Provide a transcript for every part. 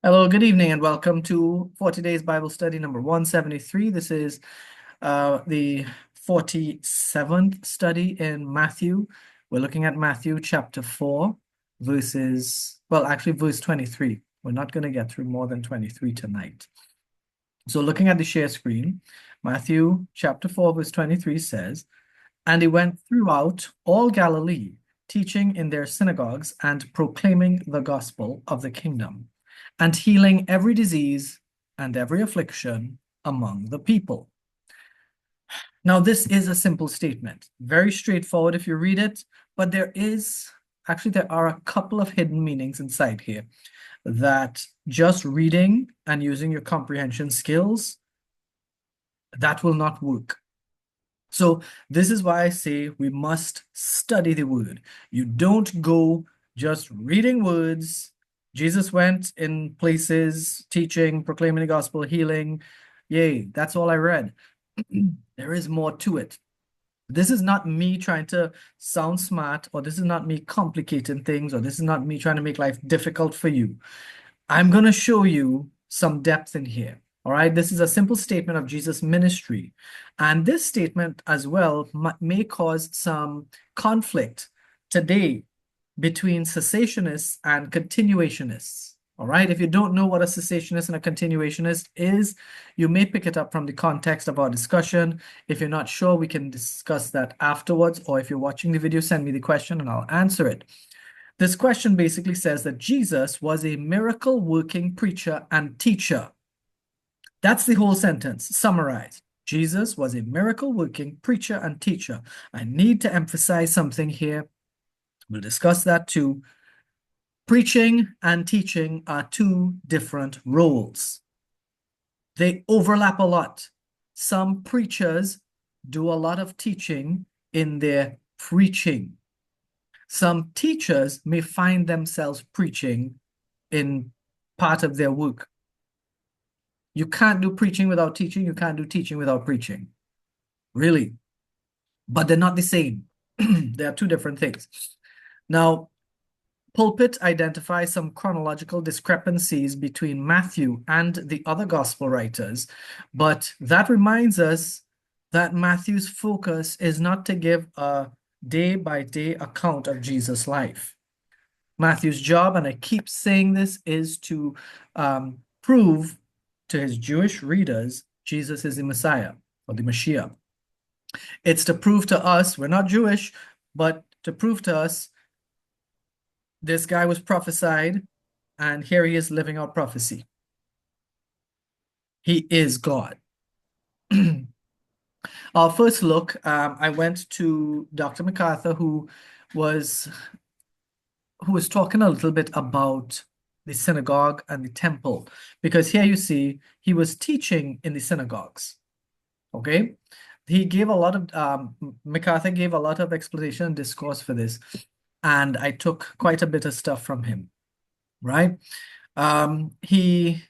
Hello, good evening, and welcome to 40 Days Bible Study number 173. This is the 47th study in Matthew. We're looking at Matthew chapter 4, verse 23. We're not going to get through more than 23 tonight. So looking at the share screen, Matthew chapter 4, verse 23 says, "And he went throughout all Galilee, teaching in their synagogues and proclaiming the gospel of the kingdom, and healing every disease and every affliction among the people." Now, this is a simple statement, very straightforward if you read it, but there are a couple of hidden meanings inside here that just reading and using your comprehension skills, that will not work. So this is why I say we must study the word. You don't go just reading words. Jesus went in places teaching, proclaiming the gospel, healing. Yay, that's all I read. There is more to it. This is not me trying to sound smart, or this is not me complicating things, or this is not me trying to make life difficult for you. I'm going to show you some depth in here. All right, this is a simple statement of Jesus' ministry. And this statement as well may cause some conflict today between cessationists and continuationists. All right, if you don't know what a cessationist and a continuationist is, you may pick it up from the context of our discussion. If you're not sure, we can discuss that afterwards, or if you're watching the video, send me the question and I'll answer it. This question basically says that Jesus was a miracle-working preacher and teacher. That's the whole sentence, summarized. Jesus was a miracle-working preacher and teacher. I need to emphasize something here. We'll discuss that too. Preaching and teaching are two different roles. They overlap a lot. Some preachers do a lot of teaching in their preaching. Some teachers may find themselves preaching in part of their work. You can't do preaching without teaching. You can't do teaching without preaching. Really. But they're not the same. They are two different things. Now, Pulpit identifies some chronological discrepancies between Matthew and the other gospel writers, but that reminds us that Matthew's focus is not to give a day-by-day account of Jesus' life. Matthew's job, and I keep saying this, is to prove to his Jewish readers Jesus is the Messiah or the Mashiach. It's to prove to us, we're not Jewish, but to prove to us this guy was prophesied, and here he is living out prophecy. He is God. Our first look, I went to Dr. MacArthur, who was talking a little bit about the synagogue and the temple, because here you see he was teaching in the synagogues. Okay, he gave a lot of MacArthur gave a lot of explanation and discourse for this, and I took quite a bit of stuff from him. Right? He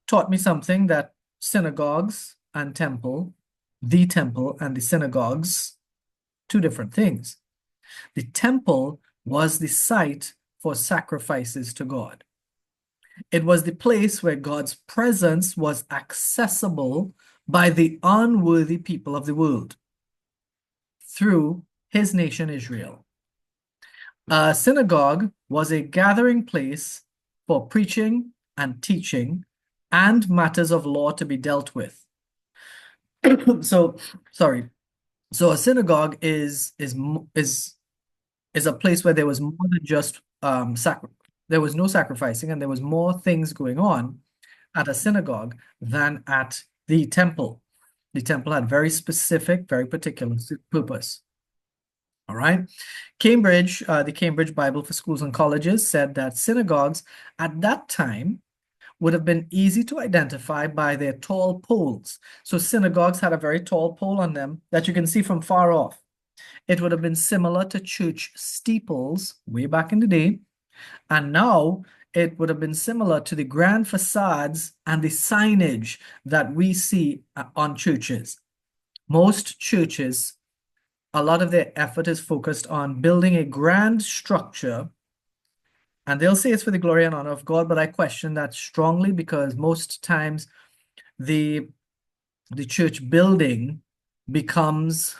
taught me something, that synagogues and temple, the temple and the synagogues, two different things. The temple was the site for sacrifices to God. It was the place where God's presence was accessible by the unworthy people of the world through his nation Israel. A synagogue was a gathering place for preaching and teaching and matters of law to be dealt with. So a synagogue is a place where there was more than just there was no sacrificing, and there was more things going on at a synagogue than at the temple. The temple had very specific, very particular purpose. All right. Cambridge, the Cambridge Bible for Schools and Colleges, said that synagogues at that time would have been easy to identify by their tall poles. So synagogues had a very tall pole on them that you can see from far off. It would have been similar to church steeples way back in the day. And now it would have been similar to the grand facades and the signage that we see on churches. Most churches, a lot of their effort is focused on building a grand structure And they'll say it's for the glory and honor of God, but I question that strongly because most times the church building becomes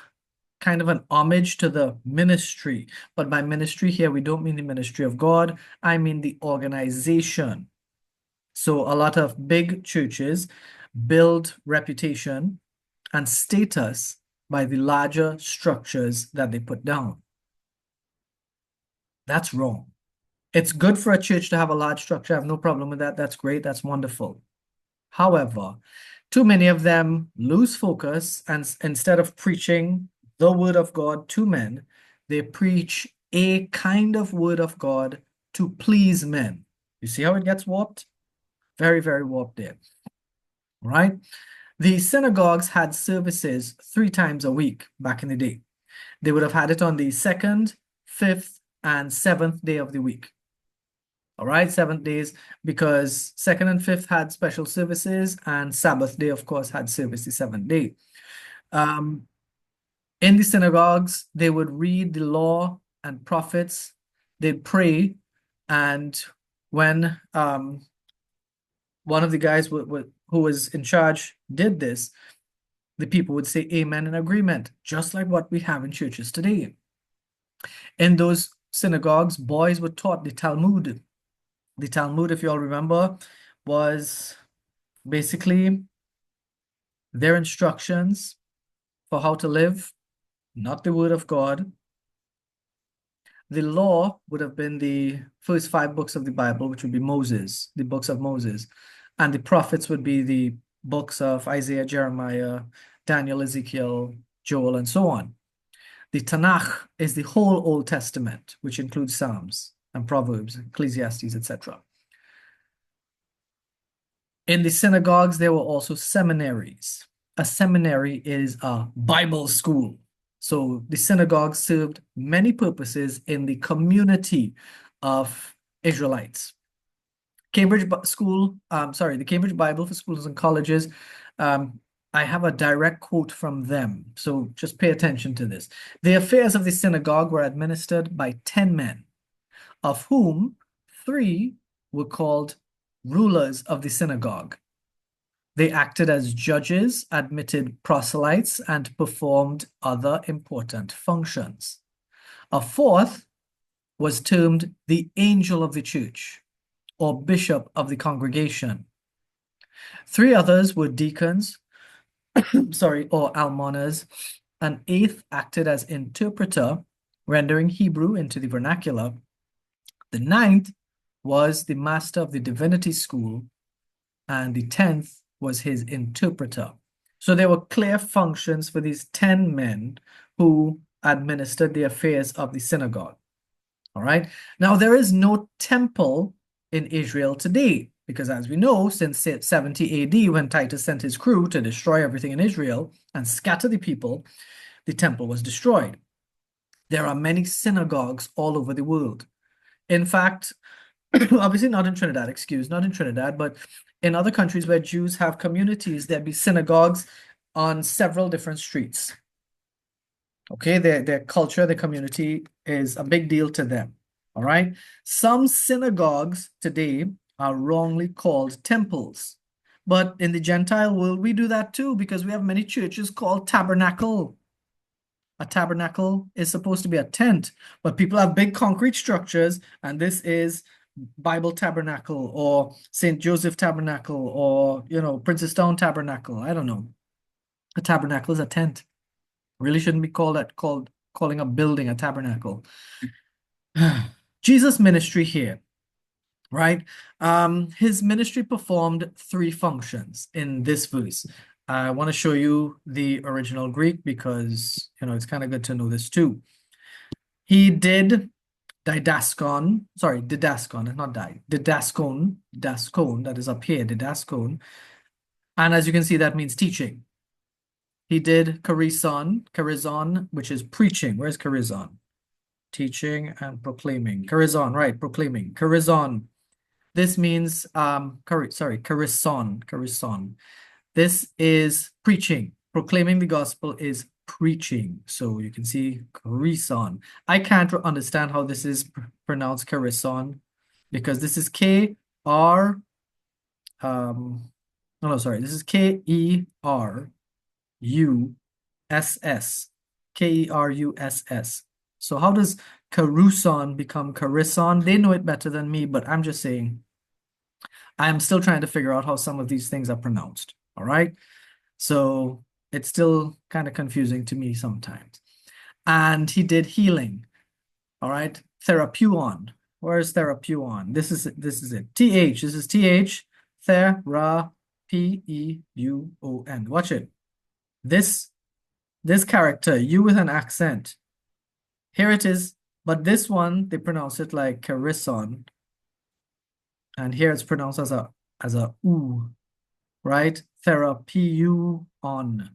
kind of an homage to the ministry. But by ministry here, we don't mean the ministry of God. I mean the organization. So a lot of big churches build reputation and status by the larger structures that they put down. That's wrong. It's good for a church to have a large structure. I have no problem with that. That's great. That's wonderful. However, too many of them lose focus, and instead of preaching the word of God to men, they preach a kind of word of God to please men. You see how it gets warped? Very, very warped there. Right? The synagogues had services 3 times a week back in the day. They would have had it on the 2nd, 5th, and 7th day of the week. All right, 7 days, because 2nd and 5th had special services, and Sabbath day, of course, had service the 7th day. In the synagogues, they would read the law and prophets, they'd pray, and when one of the guys who was in charge did this, the people would say amen in agreement, just like what we have in churches today. In those synagogues, boys were taught the Talmud. The Talmud, if you all remember, was basically their instructions for how to live, not the word of God. The law would have been the first 5 books of the Bible, which would be Moses, the books of Moses. And the prophets would be the books of Isaiah, Jeremiah, Daniel, Ezekiel, Joel, and so on. The Tanakh is the whole Old Testament, which includes Psalms and Proverbs, Ecclesiastes, etc. In the synagogues, there were also seminaries. A seminary is a Bible school. So the synagogue served many purposes in the community of Israelites. The Cambridge Bible for Schools and Colleges. I have a direct quote from them, so just pay attention to this. The affairs of the synagogue were administered by 10 men, of whom 3 were called rulers of the synagogue. They acted as judges, admitted proselytes, and performed other important functions. A 4th was termed the angel of the church, or bishop of the congregation. 3 others were deacons, or almoners. An 8th acted as interpreter, rendering Hebrew into the vernacular. The 9th was the master of the divinity school, and the 10th was his interpreter. So there were clear functions for these 10 men who administered the affairs of the synagogue. All right. Now, there is no temple in Israel today, because as we know, since 70 AD, when Titus sent his crew to destroy everything in Israel and scatter the people, the temple was destroyed. There are many synagogues all over the world. In fact, obviously not in Trinidad, but in other countries where Jews have communities, there'd be synagogues on several different streets. Okay, their culture, their community is a big deal to them. All right. Some synagogues today are wrongly called temples. But in the Gentile world, we do that too, because we have many churches called tabernacle. A tabernacle is supposed to be a tent, but people have big concrete structures, and this is Bible Tabernacle or St. Joseph Tabernacle or, Princess Town Tabernacle. I don't know. A tabernacle is a tent. Really shouldn't be calling a building a tabernacle. Jesus' ministry here, right? His ministry performed 3 functions in this verse. I want to show you the original Greek because, it's kind of good to know this too. He did didaskon, that is up here, didaskon. And as you can see, that means teaching. He did charizon, which is preaching. Where's charizon? Teaching and proclaiming. Charizon, right, proclaiming. Charizon. This means, charizon. This is preaching. Proclaiming the gospel is preaching. So you can see charizon. I can't understand how this is pronounced charizon. because this is K-R, no, sorry, this is K-E-R-U-S-S. K-E-R-U-S-S. So how does caruson become carison? They know it better than me, but I'm just saying I'm still trying to figure out how some of these things are pronounced. All right. So it's still kind of confusing to me sometimes. And he did healing. All right. Therapeuon. Where is therapeuon? This is it. This is TH. Thera P-E-U-O-N. Watch it. This character, U with an accent. Here it is. But this one, they pronounce it like carison. And here it's pronounced as a oo, right? Therapeuon.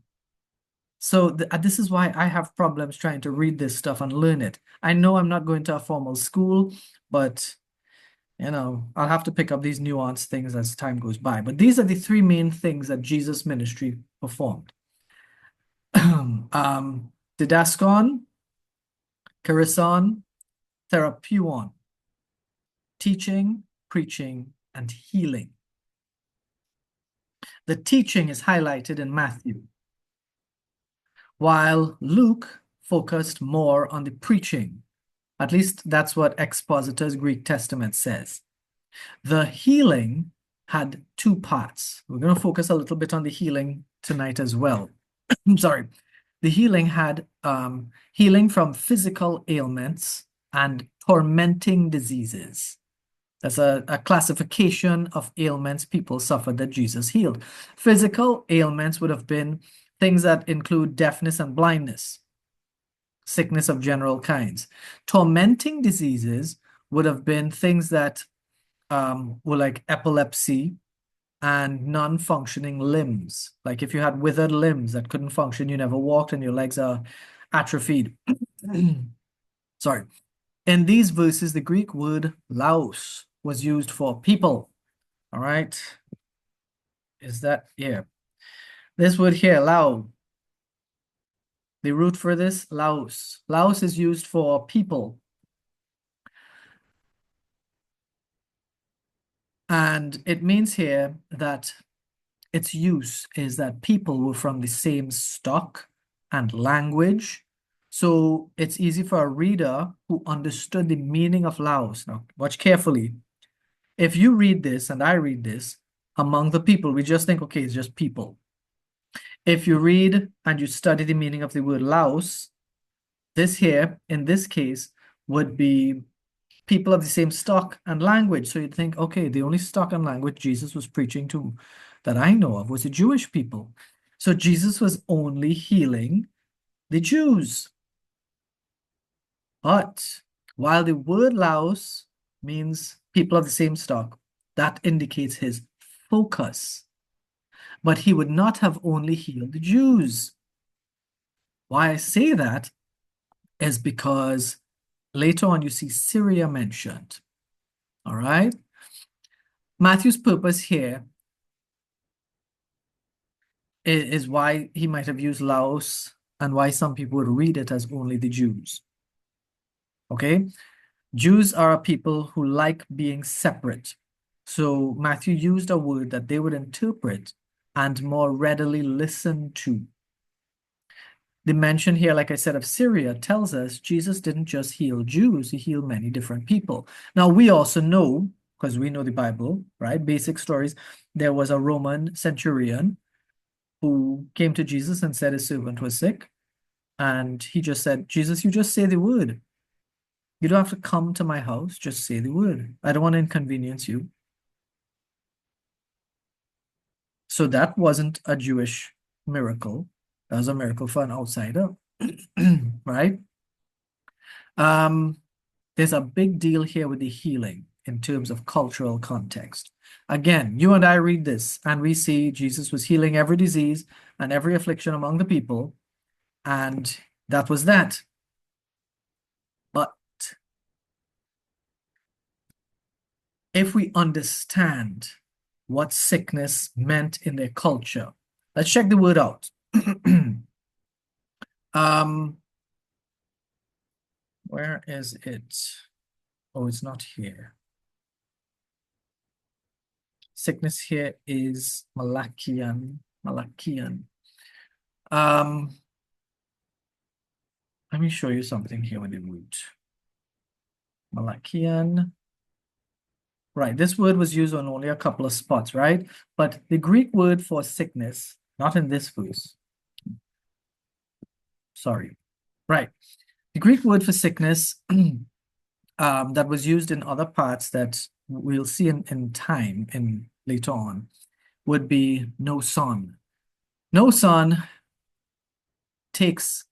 So this is why I have problems trying to read this stuff and learn it. I know I'm not going to a formal school, but I'll have to pick up these nuanced things as time goes by. But these are the three main things that Jesus' ministry performed. Didaskon, Kerison, Therapeuon. Teaching, preaching, and healing. The teaching is highlighted in Matthew, while Luke focused more on the preaching. At least that's what Expositor's Greek Testament says. The healing had two parts. We're going to focus a little bit on the healing tonight as well. I'm sorry. The healing had healing from physical ailments and tormenting diseases. That's a classification of ailments people suffered that Jesus healed. Physical ailments would have been things that include deafness and blindness, sickness of general kinds. Tormenting diseases would have been things that were like epilepsy and non-functioning limbs. Like if you had withered limbs that couldn't function, you never walked, and your legs are atrophied. Sorry. In these verses, the Greek word laos was used for people. All right. Is that here? This word here, lao. The root for this, laos. Laos is used for people. And it means here that its use is that people were from the same stock and language. So it's easy for a reader who understood the meaning of laos. Now, watch carefully. If you read this and I read this, among the people, we just think, okay, it's just people. If you read and you study the meaning of the word laos, this here, in this case, would be people of the same stock and language. So you'd think, okay, the only stock and language Jesus was preaching to that I know of was the Jewish people. So Jesus was only healing the Jews. But while the word Laos means people of the same stock, that indicates his focus. But he would not have only healed the Jews. Why I say that is because later on you see Syria mentioned. All right? Matthew's purpose here is why he might have used Laos and why some people would read it as only the Jews. Okay? Jews are a people who like being separate. So Matthew used a word that they would interpret and more readily listen to. The mention here, like I said, of Syria tells us Jesus didn't just heal Jews, he healed many different people. Now, we also know, because we know the Bible, right? Basic stories. There was a Roman centurion who came to Jesus and said his servant was sick. And he just said, Jesus, you just say the word. You don't have to come to my house, just say the word. I don't want to inconvenience you. So that wasn't a Jewish miracle. That was a miracle for an outsider, right? There's a big deal here with the healing in terms of cultural context. Again, you and I read this and we see Jesus was healing every disease and every affliction among the people, and that was that. But if we understand what sickness meant in their culture, let's check the word out. Where is it? Oh, it's not here. sickness here is Malachian. Malachian. Let me show you something here with the root. Malachian. Right, this word was used on only a couple of spots, right? But the Greek word for sickness, not in this verse. Sorry. Right. The Greek word for sickness that was used in other parts that we'll see in time in later on would be no son. No son takes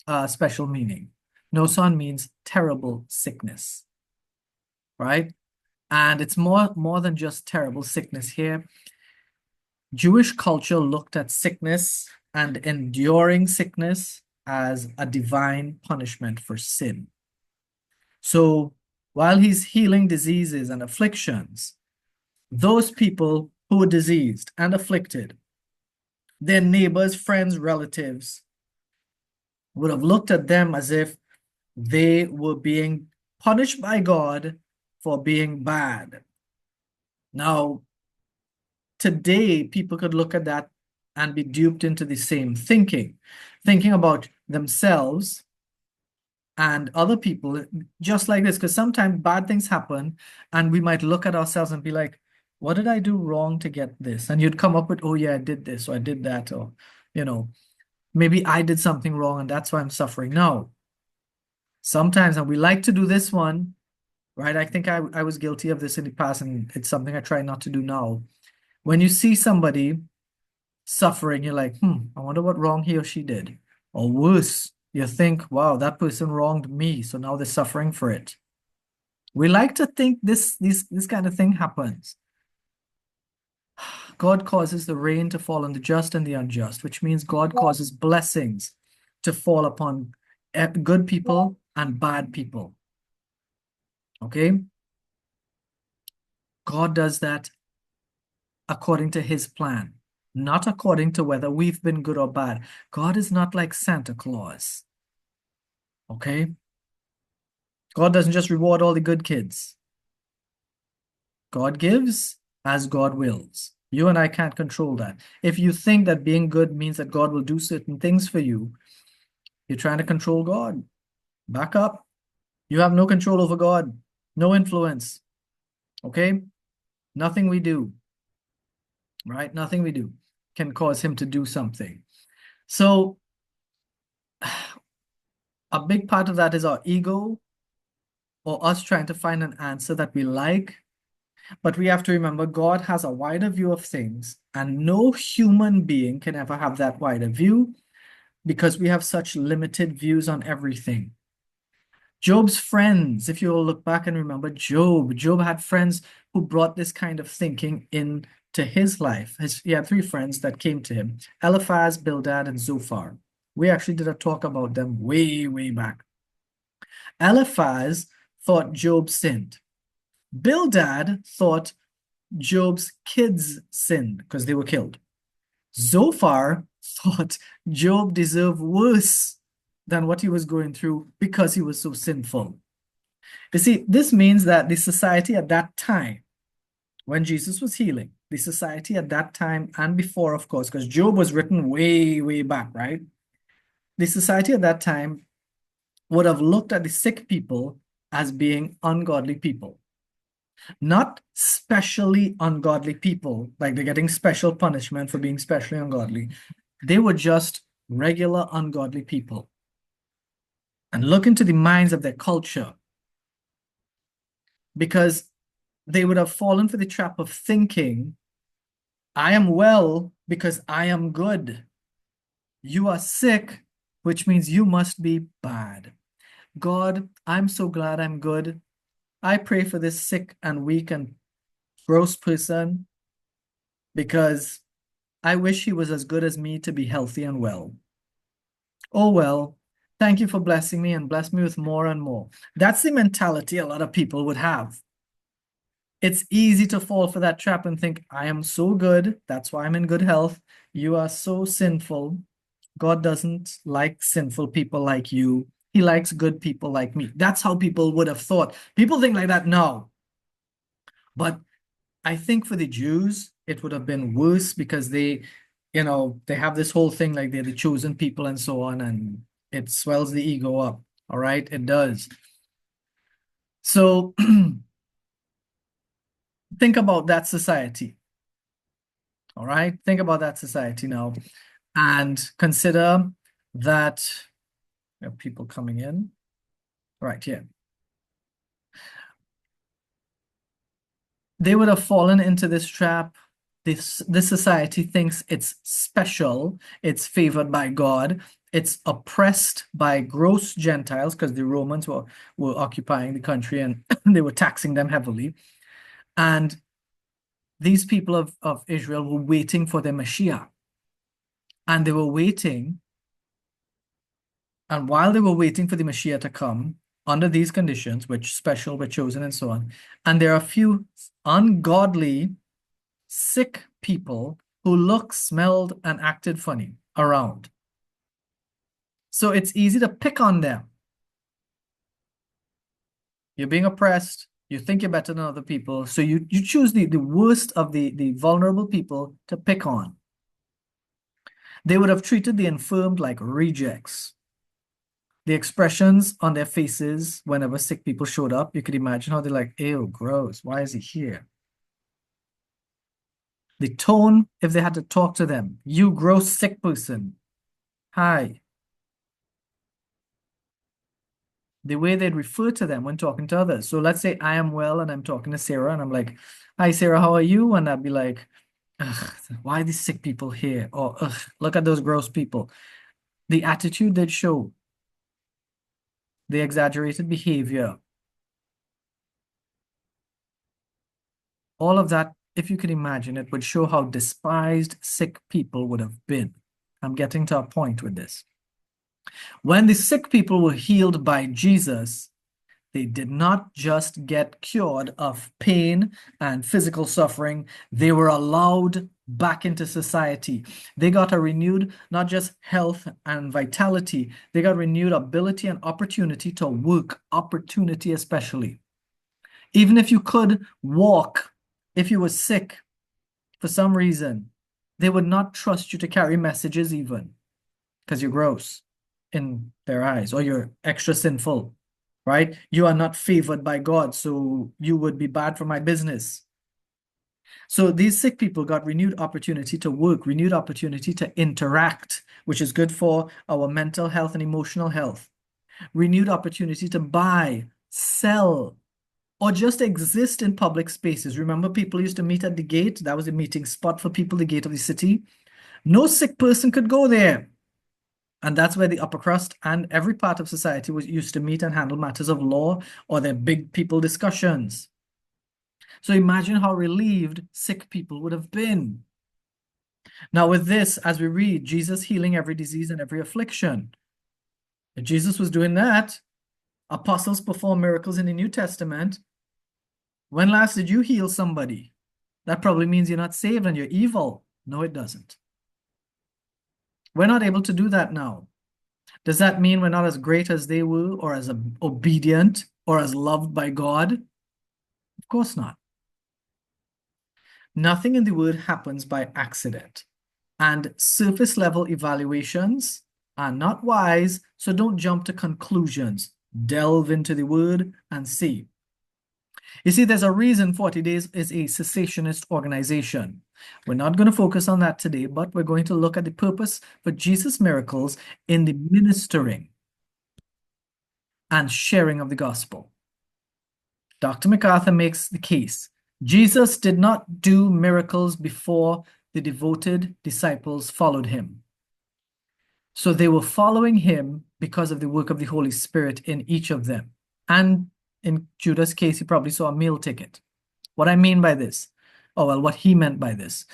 a special meaning. No son means terrible sickness, right? And it's more than just terrible sickness here. Jewish culture looked at sickness and enduring sickness as a divine punishment for sin. So while he's healing diseases and afflictions, those people who were diseased and afflicted, their neighbors, friends, relatives, would have looked at them as if they were being punished by God for being bad. Now, today, people could look at that and be duped into the same thinking about themselves and other people just like this, because sometimes bad things happen and we might look at ourselves and be like, what did I do wrong to get this? And you'd come up with, oh yeah, I did this or I did that, or maybe I did something wrong and that's why I'm suffering. No. Sometimes, and we like to do this one, right? I think I was guilty of this in the past, and it's something I try not to do now. When you see somebody suffering, you're like, I wonder what wrong he or she did. Or worse, you think, wow, that person wronged me, so now they're suffering for it. We like to think this kind of thing happens. God causes the rain to fall on the just and the unjust, which means God causes blessings to fall upon good people and bad people. Okay? God does that according to his plan, not according to whether we've been good or bad. God is not like Santa Claus. Okay? God doesn't just reward all the good kids. God gives as God wills. You and I can't control that. If you think that being good means that God will do certain things for you, you're trying to control God. Back up. You have no control over God, no influence. Okay? Nothing we do, right? Nothing we do can cause him to do something. So a big part of that is our ego, or us trying to find an answer that we like. But we have to remember God has a wider view of things, and no human being can ever have that wider view because we have such limited views on everything. Job's friends, if you'll look back and remember Job had friends who brought this kind of thinking into his life. He had 3 friends that came to him: Eliphaz, Bildad, and Zophar. We actually did a talk about them way, way back. Eliphaz thought Job sinned. Bildad thought Job's kids sinned because they were killed. Zophar thought Job deserved worse than what he was going through because he was so sinful. You see, this means that the society at that time, when Jesus was healing, the society at that time and before, of course, because Job was written way, way back, right? The society at that time would have looked at the sick people as being ungodly people. Not specially ungodly people, like they're getting special punishment for being specially ungodly. They were just regular ungodly people. And look into the minds of their culture, because they would have fallen for the trap of thinking, I am well because I am good. You are sick, which means you must be bad. God, I'm so glad I'm good. I pray for this sick and weak and gross person because I wish he was as good as me to be healthy and well. Oh, well, thank you for blessing me and bless me with more and more. That's the mentality a lot of people would have. It's easy to fall for that trap and think, I am so good. That's why I'm in good health. You are so sinful. God doesn't like sinful people like you. He likes good people like me. That's how people would have thought. People think like that now. But I think for the Jews, it would have been worse because they have this whole thing like they're the chosen people and so on, and it swells the ego up. All right, it does. So think about that society. All right, think about that society now and consider that we have people coming in right here. They would have fallen into this trap. This society thinks it's special, it's favored by God, it's oppressed by gross Gentiles because the Romans were occupying the country and they were taxing them heavily. And these people of Israel were waiting for their Mashiach. And they were waiting. And while they were waiting for the Mashiach to come, under these conditions, which special were chosen and so on, and there are a few ungodly, sick people who looked, smelled, and acted funny around. So it's easy to pick on them. You're being oppressed. You think you're better than other people. So you choose the worst of the vulnerable people to pick on. They would have treated the infirmed like rejects. The expressions on their faces whenever sick people showed up, you could imagine how they're like, ew, gross. Why is he here? The tone, if they had to talk to them, you gross sick person. Hi. The way they'd refer to them when talking to others. So let's say I am well and I'm talking to Sarah and I'm like, hi, Sarah, how are you? And I'd be like, why are these sick people here? Or look at those gross people. The attitude they'd show, the exaggerated behavior, all of that, if you could imagine, it would show how despised sick people would have been. I'm getting to a point with this. When the sick people were healed by Jesus, they did not just get cured of pain and physical suffering. They were allowed back into society. They got a renewed, not just health and vitality, they got renewed ability and opportunity to work, opportunity especially. Even if you could walk, if you were sick for some reason, they would not trust you to carry messages even because you're gross in their eyes or you're extra sinful, right? You are not favored by God, so you would be bad for my business. So these sick people got renewed opportunity to work, renewed opportunity to interact, which is good for our mental health and emotional health. Renewed opportunity to buy, sell, or just exist in public spaces. Remember, people used to meet at the gate. That was a meeting spot for people, the gate of the city. No sick person could go there. And that's where the upper crust and every part of society was used to meet and handle matters of law or their big people discussions. So imagine how relieved sick people would have been. Now with this, as we read, Jesus healing every disease and every affliction. If Jesus was doing that, apostles perform miracles in the New Testament. When last did you heal somebody? That probably means you're not saved and you're evil. No, it doesn't. We're not able to do that now. Does that mean we're not as great as they were or as obedient or as loved by God? Of course not. Nothing in the word happens by accident. And surface level evaluations are not wise, so don't jump to conclusions. Delve into the word and see. You see, there's a reason 40 Days is a cessationist organization. We're not going to focus on that today, but we're going to look at the purpose for Jesus' miracles in the ministering and sharing of the gospel. Dr. MacArthur makes the case. Jesus did not do miracles before the devoted disciples followed him. So they were following him because of the work of the Holy Spirit in each of them. And in Judas' case, he probably saw a meal ticket. What I mean by this, what he meant by this.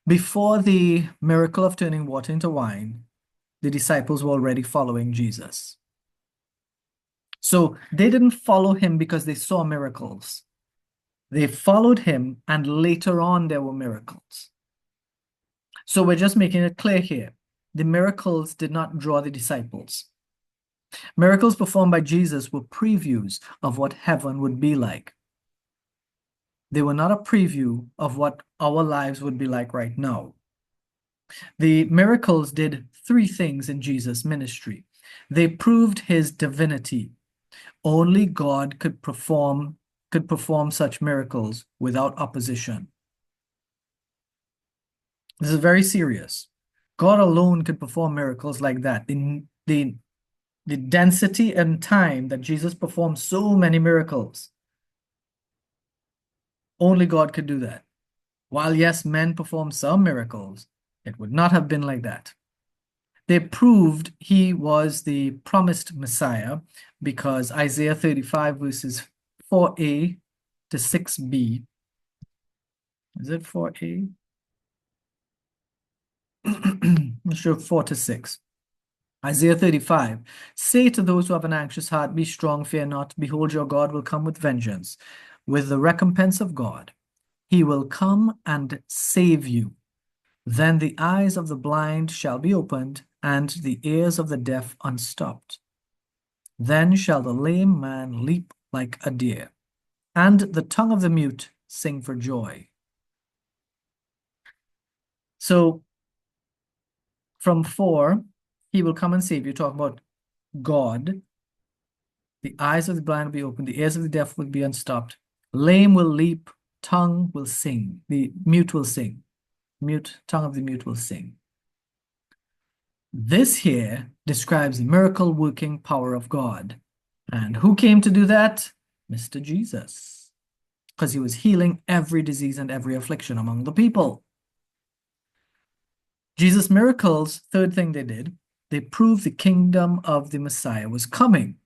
Before the miracle of turning water into wine, the disciples were already following Jesus. So they didn't follow him because they saw miracles. They followed him, and later on there were miracles. So we're just making it clear here. The miracles did not draw the disciples. Miracles performed by Jesus were previews of what heaven would be like. They were not a preview of what our lives would be like right now. The miracles did three things in Jesus' ministry. They proved his divinity. Only God could perform such miracles without opposition. This is very serious. God alone could perform miracles like that. The density and time that Jesus performed so many miracles, only God could do that. While yes, men performed some miracles, it would not have been like that. They proved he was the promised Messiah because Isaiah 35 verses 4a to 6b. Is it 4a? I'm sure 4 to 6. Isaiah 35. Say to those who have an anxious heart, be strong, fear not. Behold, your God will come with vengeance, with the recompense of God. He will come and save you. Then the eyes of the blind shall be opened, and the ears of the deaf unstopped. Then shall the lame man leap like a deer, and the tongue of the mute sing for joy. So from 4, he will come and save you. Talk about God. The eyes of the blind will be opened, the ears of the deaf will be unstopped. Lame will leap, tongue will sing, the mute will sing. Tongue of the mute will sing. This here describes the miracle working power of God. And who came to do that? Mr. Jesus. Because he was healing every disease and every affliction among the people. Jesus' miracles, third thing they did, they proved the kingdom of the Messiah was coming.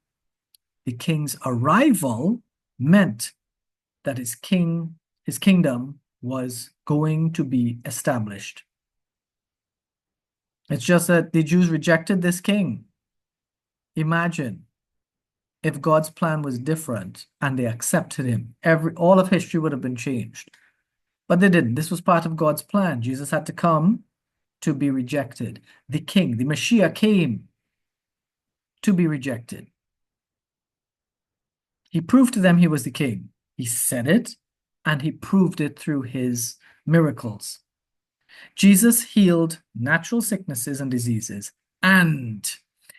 The king's arrival meant that his kingdom was going to be established. It's just that the Jews rejected this king. Imagine if God's plan was different and they accepted him. All of history would have been changed. But they didn't. This was part of God's plan. Jesus had to come to be rejected. The king, the Messiah, came to be rejected. He proved to them he was the king. He said it, and he proved it through his miracles. Jesus healed natural sicknesses and diseases, and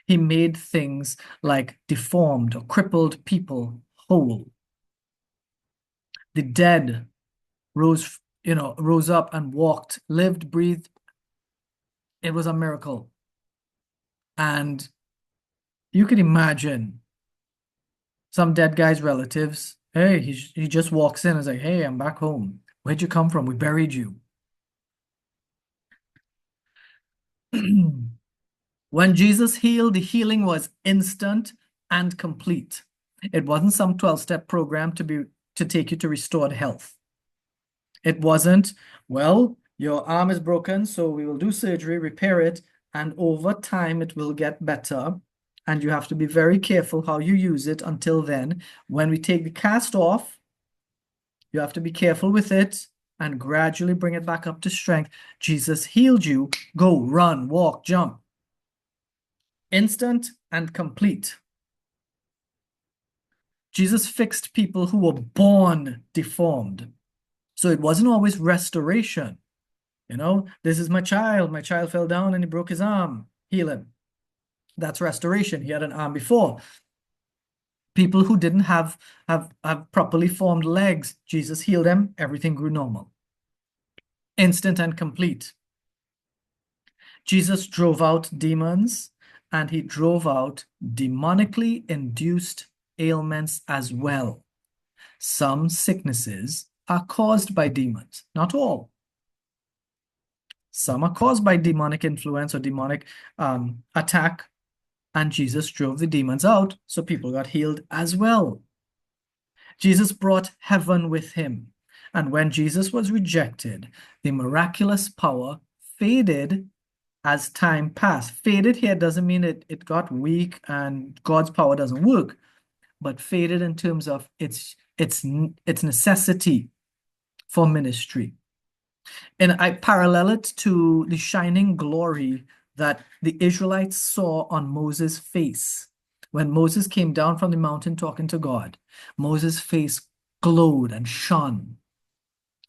he made things like deformed or crippled people whole. The dead rose up and walked, lived, breathed. It was a miracle. And you can imagine some dead guy's relatives. Hey, he just walks in and is like, hey, I'm back home. Where'd you come from? We buried you. When Jesus healed, the healing was instant and complete. It wasn't some 12-step program to take you to restored health. It wasn't, well, your arm is broken, so we will do surgery, repair it, and over time it will get better. And you have to be very careful how you use it until then. When we take the cast off, you have to be careful with it and gradually bring it back up to strength. Jesus healed you. Go, run, walk, jump. Instant and complete. Jesus fixed people who were born deformed. So it wasn't always restoration. This is my child. My child fell down and he broke his arm. Heal him. That's restoration. He had an arm before. People who didn't have properly formed legs, Jesus healed them. Everything grew normal. Instant and complete. Jesus drove out demons, and he drove out demonically induced ailments as well. Some sicknesses are caused by demons, not all. Some are caused by demonic influence or demonic attack, and Jesus drove the demons out, so people got healed as well. Jesus brought heaven with him, and when Jesus was rejected, the miraculous power faded as time passed. Faded here doesn't mean it got weak and God's power doesn't work, but faded in terms of its necessity for ministry. And I parallel it to the shining glory that the Israelites saw on Moses' face. When Moses came down from the mountain talking to God, Moses' face glowed and shone.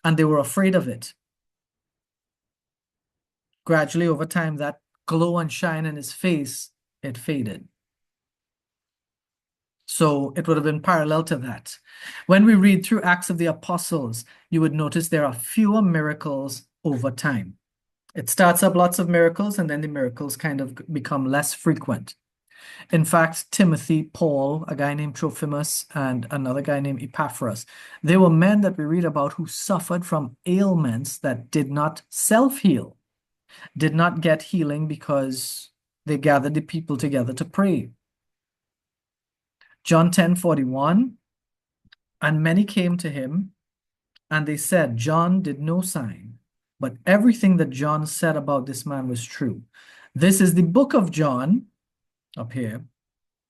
and they were afraid of it. Gradually, over time, that glow and shine in his face, it faded. So it would have been parallel to that. When we read through Acts of the Apostles, you would notice there are fewer miracles over time. It starts up lots of miracles, and then the miracles kind of become less frequent. In fact, Timothy, Paul, a guy named Trophimus, and another guy named Epaphras, they were men that we read about who suffered from ailments that did not self-heal, did not get healing because they gathered the people together to pray. John 10:41, and many came to him, and they said, John did no sign, but everything that John said about this man was true. This is the book of John, up here,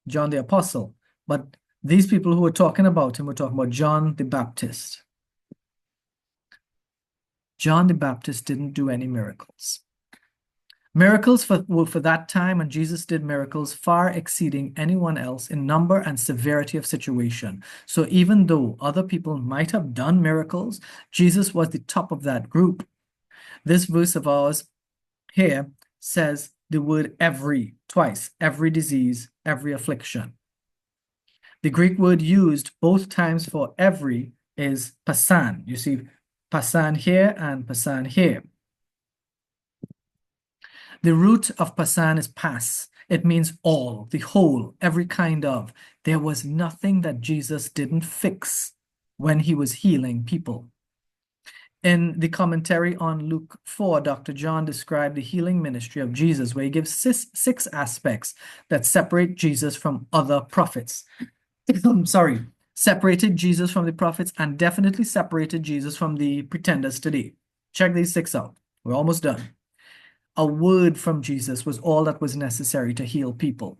John the Apostle. But these people who were talking about him were talking about John the Baptist. John the Baptist didn't do any miracles. Miracles were for that time, and Jesus did miracles far exceeding anyone else in number and severity of situation. So even though other people might have done miracles, Jesus was the top of that group. This verse of ours here says the word every twice, every disease, every affliction. The Greek word used both times for every is pasan. You see pasan here and pasan here. The root of pasan is pas. It means all, the whole, every kind of. There was nothing that Jesus didn't fix when he was healing people. In the commentary on Luke 4, Dr. John described the healing ministry of Jesus, where he gives six aspects that separate Jesus from other prophets. Sorry, separated Jesus from the prophets and definitely separated Jesus from the pretenders today. Check these 6 out. We're almost done. A word from Jesus was all that was necessary to heal people.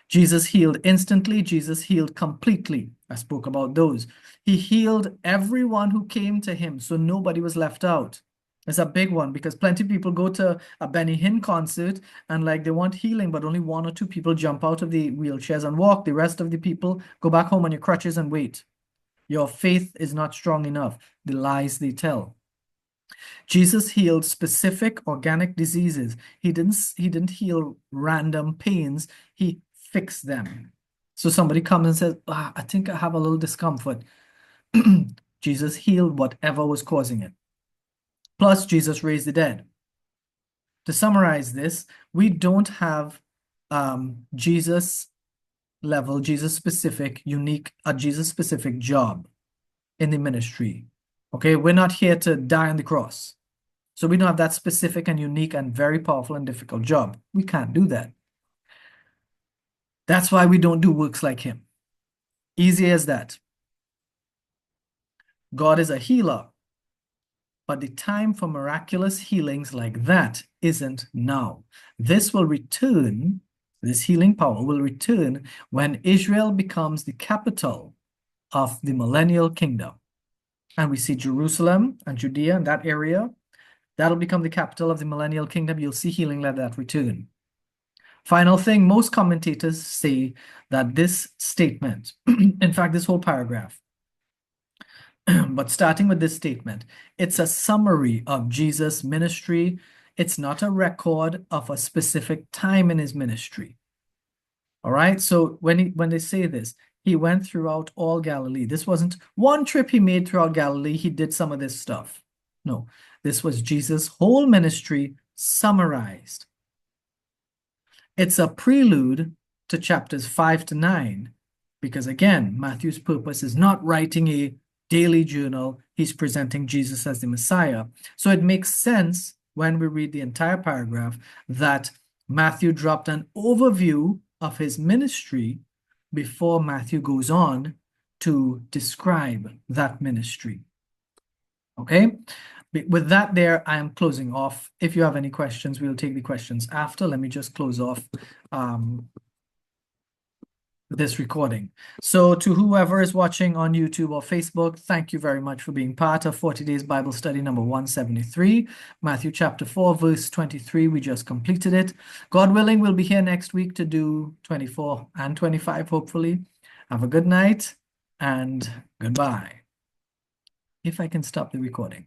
Jesus healed instantly. Jesus healed completely. I spoke about those. He healed everyone who came to him, so nobody was left out. It's a big one because plenty of people go to a Benny Hinn concert and like they want healing, but only 1 or 2 people jump out of the wheelchairs and walk. The rest of the people go back home on your crutches and wait. Your faith is not strong enough. The lies they tell. Jesus healed specific organic diseases. He didn't heal random pains. He fixed them. So somebody comes and says, I think I have a little discomfort. Jesus healed whatever was causing it. Plus, Jesus raised the dead. To summarize this, we don't have Jesus level, Jesus specific, unique, a Jesus specific job in the ministry. Okay, we're not here to die on the cross. So we don't have that specific and unique and very powerful and difficult job. We can't do that. That's why we don't do works like him. Easy as that. God is a healer, but the time for miraculous healings like that isn't now. This will return, this healing power will return when Israel becomes the capital of the millennial kingdom. And we see Jerusalem and Judea and that area. That'll become the capital of the millennial kingdom. You'll see healing like that return. Final thing, most commentators say that this statement, in fact, this whole paragraph, but starting with this statement, it's a summary of Jesus' ministry. It's not a record of a specific time in his ministry. All right, so when they say this, he went throughout all Galilee. This wasn't one trip he made throughout Galilee. He did some of this stuff. No, this was Jesus' whole ministry summarized. It's a prelude to chapters 5 to 9, because again, Matthew's purpose is not writing a daily journal. He's presenting Jesus as the Messiah. So it makes sense when we read the entire paragraph that Matthew dropped an overview of his ministry before Matthew goes on to describe that ministry. Okay? With that there, I am closing off. If you have any questions, we'll take the questions after. Let me just close off this recording. So to whoever is watching on YouTube or Facebook, thank you very much for being part of 40 Days Bible Study number 173. Matthew chapter 4, verse 23, we just completed it. God willing, we'll be here next week to do 24 and 25, hopefully. Have a good night and goodbye. if I can stop the recording.